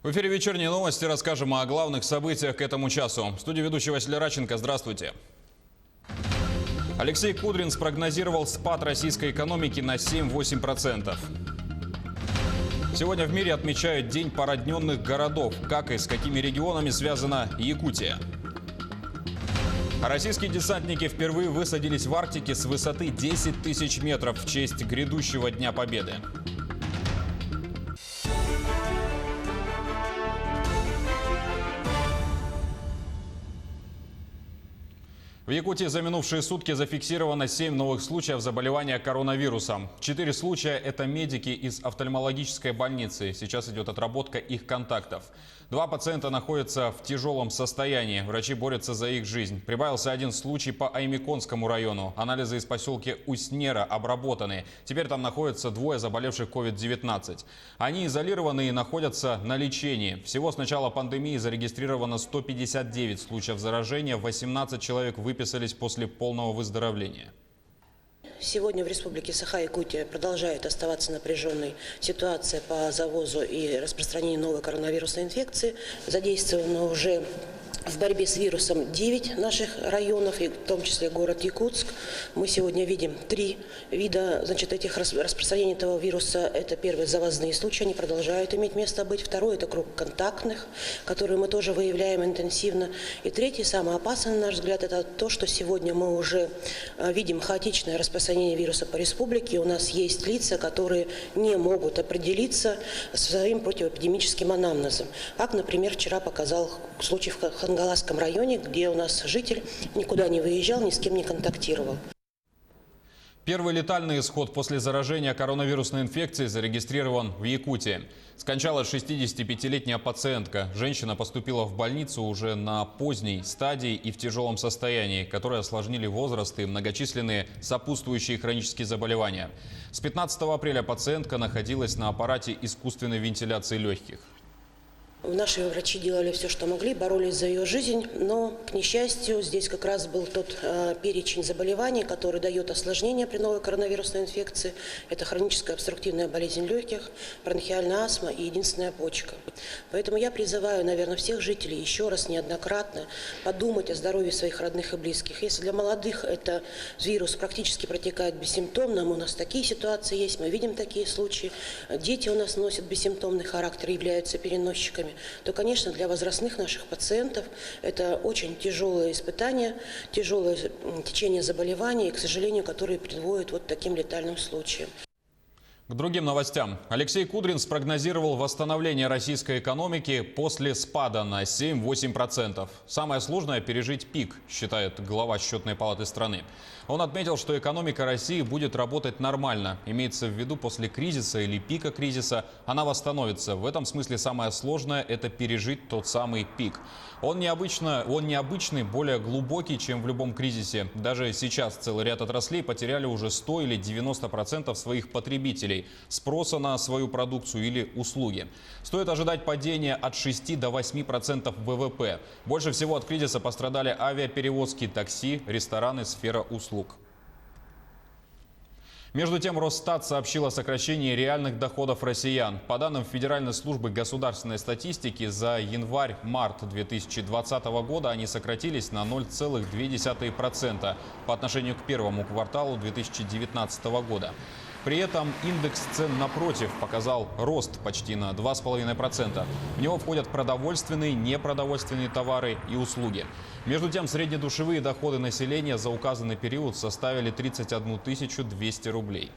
В эфире «Вечерние новости». Расскажем о главных событиях к этому часу. В студии ведущий Василий Раченко. Здравствуйте. Алексей Кудрин спрогнозировал спад российской экономики на 7-8%. Сегодня в мире отмечают День породненных городов. Как и с какими регионами связана Якутия? Российские десантники впервые высадились в Арктике с высоты 10 тысяч метров в честь грядущего Дня Победы. В Якутии за минувшие сутки зафиксировано 7 новых случаев заболевания коронавирусом. 4 случая – это медики из офтальмологической больницы. Сейчас идет отработка их контактов. 2 пациента находятся в тяжелом состоянии. Врачи борются за их жизнь. Прибавился 1 случай по Аймиконскому району. Анализы из поселка Уснера обработаны. Теперь там находятся 2 заболевших COVID-19. Они изолированы и находятся на лечении. Всего с начала пандемии зарегистрировано 159 случаев заражения. 18 человек выписались после полного выздоровления. Сегодня в Республике Саха-Якутия продолжает оставаться напряженной ситуация по завозу и распространению новой коронавирусной инфекции. Задействовано уже в борьбе с вирусом 9 наших районов, и в том числе город Якутск. Мы сегодня видим 3 вида этих распространений этого вируса. Это первые завозные случаи, они продолжают иметь место быть. Второй – это круг контактных, которые мы тоже выявляем интенсивно. И третий, самый опасный, на наш взгляд, это то, что сегодня мы уже видим хаотичное распространение вируса по республике. У нас есть лица, которые не могут определиться своим противоэпидемическим анамнезом. Как, например, вчера показал случай в Хангаласском районе, где у нас житель никуда не выезжал, ни с кем не контактировал. Первый летальный исход после заражения коронавирусной инфекцией зарегистрирован в Якутии. Скончалась 65-летняя пациентка. Женщина поступила в больницу уже на поздней стадии и в тяжелом состоянии, которые осложнили возраст и многочисленные сопутствующие хронические заболевания. С 15 апреля пациентка находилась на аппарате искусственной вентиляции легких. Наши врачи делали все, что могли, боролись за ее жизнь, но, к несчастью, здесь как раз был тот перечень заболеваний, который дает осложнения при новой коронавирусной инфекции. Это хроническая обструктивная болезнь легких, бронхиальная астма и единственная почка. Поэтому я призываю, наверное, всех жителей еще раз неоднократно подумать о здоровье своих родных и близких. Если для молодых это вирус практически протекает бессимптомно, у нас такие ситуации есть, мы видим такие случаи. Дети у нас носят бессимптомный характер и являются переносчиками. То, конечно, для возрастных наших пациентов это очень тяжелое испытание, тяжелое течение заболеваний, к сожалению, которые приводят вот к таким летальным случаям. К другим новостям. Алексей Кудрин спрогнозировал восстановление российской экономики после спада на 7-8%. Самое сложное – пережить пик, считает глава Счетной палаты страны. Он отметил, что экономика России будет работать нормально. Имеется в виду, после кризиса или пика кризиса она восстановится. В этом смысле самое сложное – это пережить тот самый пик. Он необычный, более глубокий, чем в любом кризисе. Даже сейчас целый ряд отраслей потеряли уже 100 или 90% своих потребителей, спроса на свою продукцию или услуги. Стоит ожидать падения от 6 до 8% ВВП. Больше всего от кризиса пострадали авиаперевозки, такси, рестораны, сфера услуг. Между тем, Росстат сообщил о сокращении реальных доходов россиян. По данным Федеральной службы государственной статистики, за январь-март 2020 года они сократились на 0,2% по отношению к первому кварталу 2019 года. При этом индекс цен напротив показал рост почти на 2,5%. В него входят продовольственные, непродовольственные товары и услуги. Между тем, среднедушевые доходы населения за указанный период составили 31 200 рублей.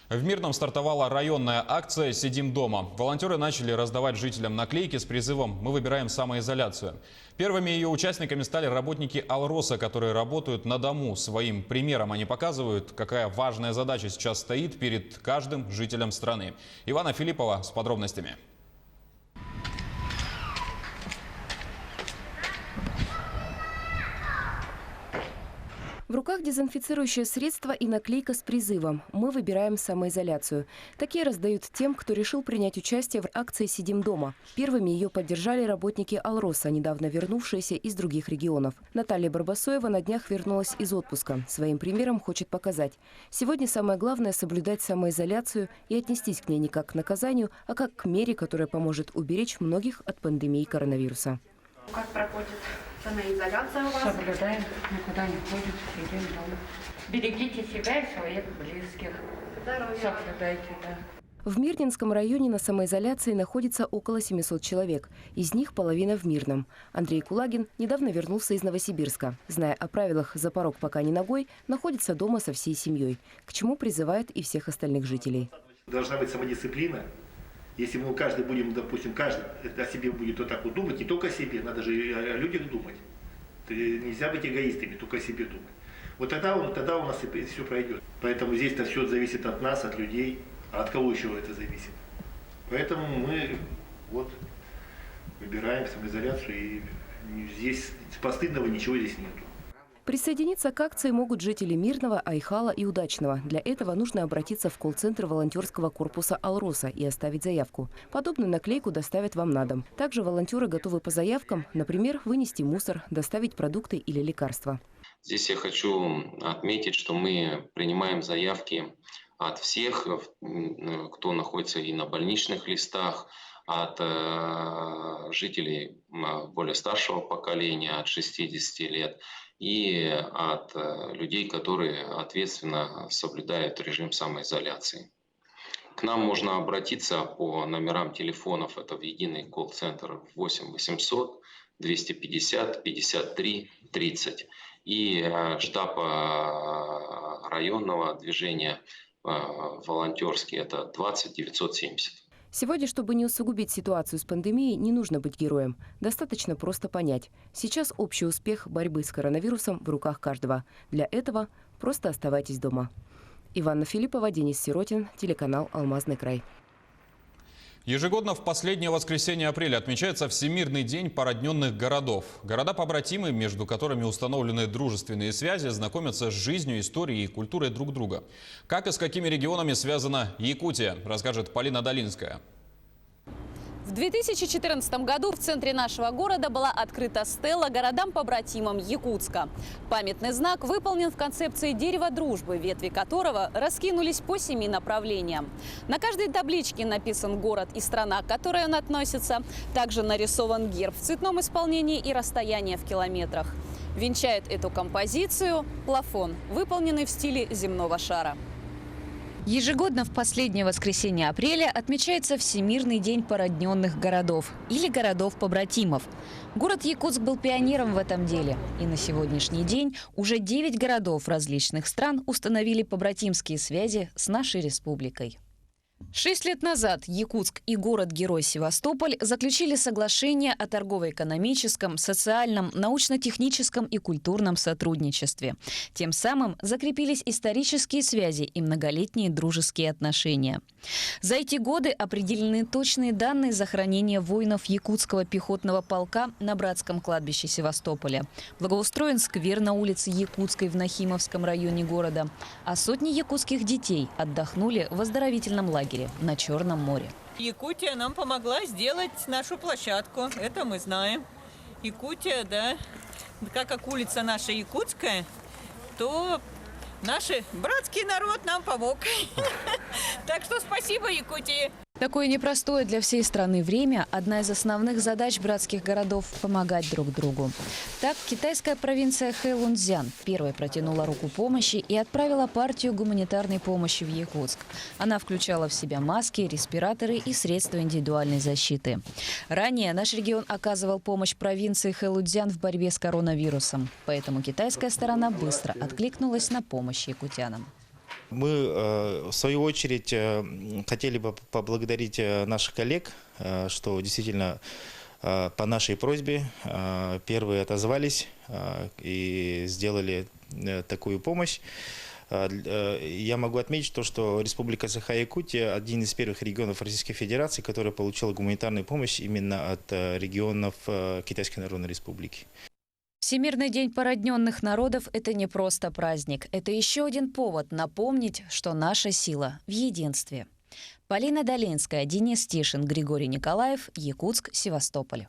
В Мирном стартовала районная акция «Сидим дома». Волонтеры начали раздавать жителям наклейки с призывом «Мы выбираем самоизоляцию». Первыми ее участниками стали работники Алроса, которые работают на дому. Своим примером они показывают, какая важная задача сейчас стоит перед каждым жителем страны. Ивана Филиппова с подробностями. В В руках дезинфицирующее средство и наклейка с призывом «Мы выбираем самоизоляцию». Такие раздают тем, кто решил принять участие в акции «Сидим дома». Первыми ее поддержали работники «Алроса», недавно вернувшиеся из других регионов. Наталья Барбасоева на днях вернулась из отпуска. Своим примером хочет показать. Сегодня самое главное – соблюдать самоизоляцию и отнестись к ней не как к наказанию, а как к мере, которая поможет уберечь многих от пандемии коронавируса. Как проходит самоизоляция у вас? Соблюдаем, никуда не ходим, сидим дома. Берегите себя и своих близких. Здоровья. Соблюдайте, да. В Мирнинском районе на самоизоляции находится около 700 человек. Из них половина в Мирном. Андрей Кулагин недавно вернулся из Новосибирска. Зная о правилах «за порог пока не ногой», находится дома со всей семьей, к чему призывает и всех остальных жителей. Должна быть самодисциплина. Если мы каждый будем, допустим, каждый о себе будет вот так вот думать, не только о себе, надо же и о людях думать. Нельзя быть эгоистами, только о себе думать. Вот тогда у нас и все пройдет. Поэтому здесь-то все зависит от нас, от людей. А от кого еще это зависит? Поэтому мы вот выбираем самоизоляцию, и здесь постыдного ничего здесь нету. Присоединиться к акции могут жители Мирного, Айхала и Удачного. Для этого нужно обратиться в колл-центр волонтерского корпуса «Алроса» и оставить заявку. Подобную наклейку доставят вам на дом. Также волонтеры готовы по заявкам, например, вынести мусор, доставить продукты или лекарства. Здесь я хочу отметить, что мы принимаем заявки от всех, кто находится и на больничных листах, от жителей более старшего поколения, от 60 лет, и от людей, которые ответственно соблюдают режим самоизоляции. К нам можно обратиться по номерам телефонов, это в единый колл-центр 8 800 250 53 30 и штаб районного движения волонтерский, это 20 970. Сегодня, чтобы не усугубить ситуацию с пандемией, не нужно быть героем. Достаточно просто понять. Сейчас общий успех борьбы с коронавирусом в руках каждого. Для этого просто оставайтесь дома. Иванна Филиппова, Денис Сиротин, телеканал «Алмазный край». Ежегодно в последнее воскресенье апреля отмечается Всемирный день породненных городов. Города-побратимы, между которыми установлены дружественные связи, знакомятся с жизнью, историей и культурой друг друга. Как и с какими регионами связана Якутия, расскажет Полина Долинская. В 2014 году в центре нашего города была открыта стела городам-побратимам Якутска. Памятный знак выполнен в концепции дерева дружбы, ветви которого раскинулись по 7 направлениям. На каждой табличке написан город и страна, к которой он относится. Также нарисован герб в цветном исполнении и расстояние в километрах. Венчает эту композицию плафон, выполненный в стиле земного шара. Ежегодно в последнее воскресенье апреля отмечается Всемирный день породненных городов или городов-побратимов. Город Якутск был пионером в этом деле. И на сегодняшний день уже 9 городов различных стран установили побратимские связи с нашей республикой. 6 лет назад Якутск и город-герой Севастополь заключили соглашение о торгово-экономическом, социальном, научно-техническом и культурном сотрудничестве. Тем самым закрепились исторические связи и многолетние дружеские отношения. За эти годы определены точные данные захоронения воинов Якутского пехотного полка на Братском кладбище Севастополя. Благоустроен сквер на улице Якутской в Нахимовском районе города. А сотни якутских детей отдохнули в оздоровительном лагере на Черном море. Якутия нам помогла сделать нашу площадку, это мы знаем. Якутия, да, как улица наша якутская, то наш братский народ нам помог. Так что спасибо, Якутии. Такое непростое для всей страны время – одна из основных задач братских городов – помогать друг другу. Так, китайская провинция Хэлунцзян первой протянула руку помощи и отправила партию гуманитарной помощи в Якутск. Она включала в себя маски, респираторы и средства индивидуальной защиты. Ранее наш регион оказывал помощь провинции Хэлунцзян в борьбе с коронавирусом. Поэтому китайская сторона быстро откликнулась на помощь якутянам. Мы, в свою очередь, хотели бы поблагодарить наших коллег, что действительно по нашей просьбе первые отозвались и сделали такую помощь. Я могу отметить то, что Республика Саха-Якутия – один из первых регионов Российской Федерации, который получил гуманитарную помощь именно от регионов Китайской Народной Республики. Всемирный день породненных народов – это не просто праздник. Это еще один повод напомнить, что наша сила в единстве. Полина Долинская, Денис Тишин, Григорий Николаев, Якутск, Севастополь.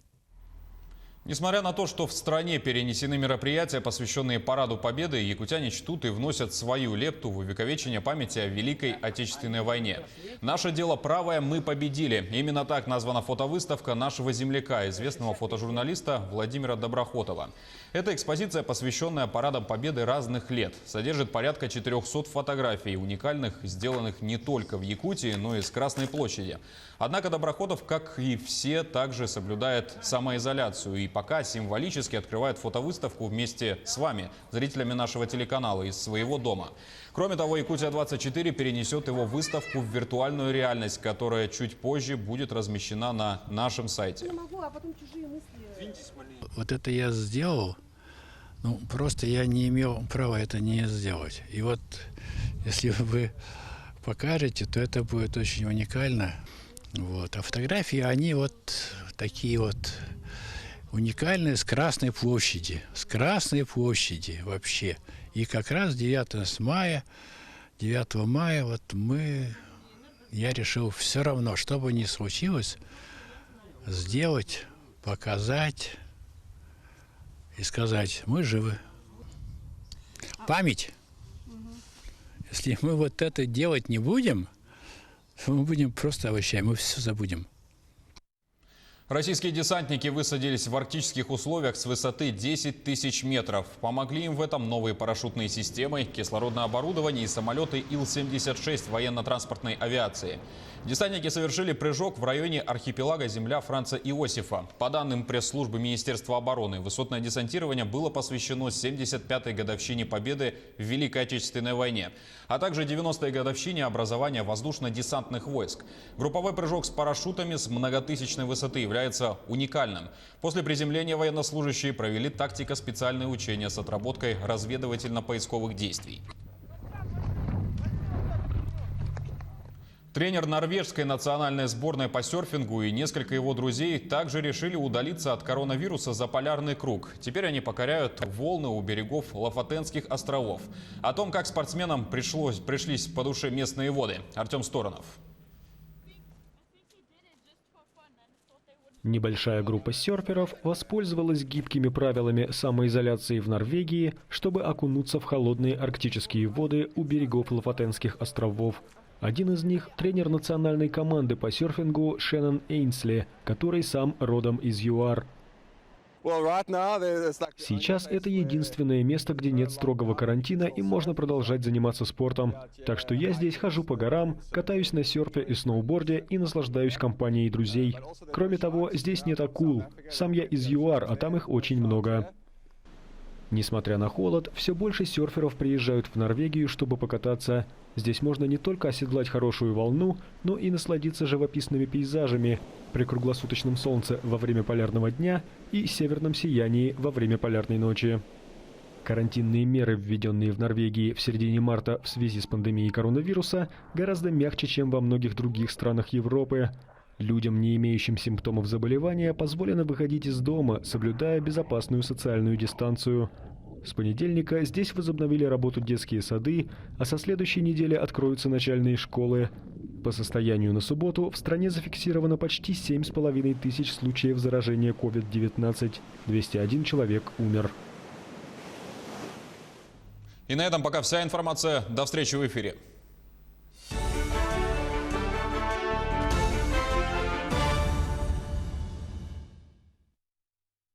Несмотря на то, что в стране перенесены мероприятия, посвященные Параду Победы, якутяне чтут и вносят свою лепту в увековечение памяти о Великой Отечественной войне. «Наше дело правое, мы победили». Именно так названа фотовыставка нашего земляка, известного фотожурналиста Владимира Доброхотова. Эта экспозиция, посвященная Парадам Победы разных лет, содержит порядка 400 фотографий, уникальных, сделанных не только в Якутии, но и с Красной площади. Однако Доброхотов, как и все, также соблюдает самоизоляцию и пока символически открывает фотовыставку вместе с вами, зрителями нашего телеканала, из своего дома. Кроме того, Якутия-24 перенесет его выставку в виртуальную реальность, которая чуть позже будет размещена на нашем сайте. Вот это я сделал, просто я не имел права это не сделать. И вот, если вы покажете, то это будет очень уникально. Вот. А фотографии, они вот такие вот уникальные с Красной площади. С Красной площади вообще. И как раз 9 мая вот я решил все равно, что бы ни случилось, сделать, показать и сказать: мы живы. Память. Если мы вот это делать не будем, мы будем просто овощами, мы все забудем. Российские десантники высадились в арктических условиях с высоты 10 тысяч метров. Помогли им в этом новые парашютные системы, кислородное оборудование и самолеты Ил-76 военно-транспортной авиации. Десантники совершили прыжок в районе архипелага земля Франца Иосифа. По данным пресс-службы Министерства обороны, высотное десантирование было посвящено 75-й годовщине Победы в Великой Отечественной войне, а также 90-й годовщине образования воздушно-десантных войск. Групповой прыжок с парашютами с многотысячной высоты является уникальным. После приземления военнослужащие провели тактико-специальные учения с отработкой разведывательно-поисковых действий. Тренер норвежской национальной сборной по серфингу и несколько его друзей также решили удалиться от коронавируса за полярный круг. Теперь они покоряют волны у берегов Лафотенских островов. О том, как спортсменам пришлись по душе местные воды, Артем Сторонов. Небольшая группа серферов воспользовалась гибкими правилами самоизоляции в Норвегии, чтобы окунуться в холодные арктические воды у берегов Лафотенских островов. Один из них – тренер национальной команды по серфингу Шеннон Эйнсли, который сам родом из ЮАР. Сейчас это единственное место, где нет строгого карантина и можно продолжать заниматься спортом. Так что я здесь хожу по горам, катаюсь на серфе и сноуборде и наслаждаюсь компанией друзей. Кроме того, здесь нет акул. Сам я из ЮАР, а там их очень много. Несмотря на холод, все больше серферов приезжают в Норвегию, чтобы покататься. Здесь можно не только оседлать хорошую волну, но и насладиться живописными пейзажами при круглосуточном солнце во время полярного дня и северном сиянии во время полярной ночи. Карантинные меры, введенные в Норвегии в середине марта в связи с пандемией коронавируса, гораздо мягче, чем во многих других странах Европы. Людям, не имеющим симптомов заболевания, позволено выходить из дома, соблюдая безопасную социальную дистанцию. С понедельника здесь возобновили работу детские сады, а со следующей недели откроются начальные школы. По состоянию на субботу в стране зафиксировано почти 7,5 тысяч случаев заражения COVID-19. 201 человек умер. И на этом пока вся информация. До встречи в эфире.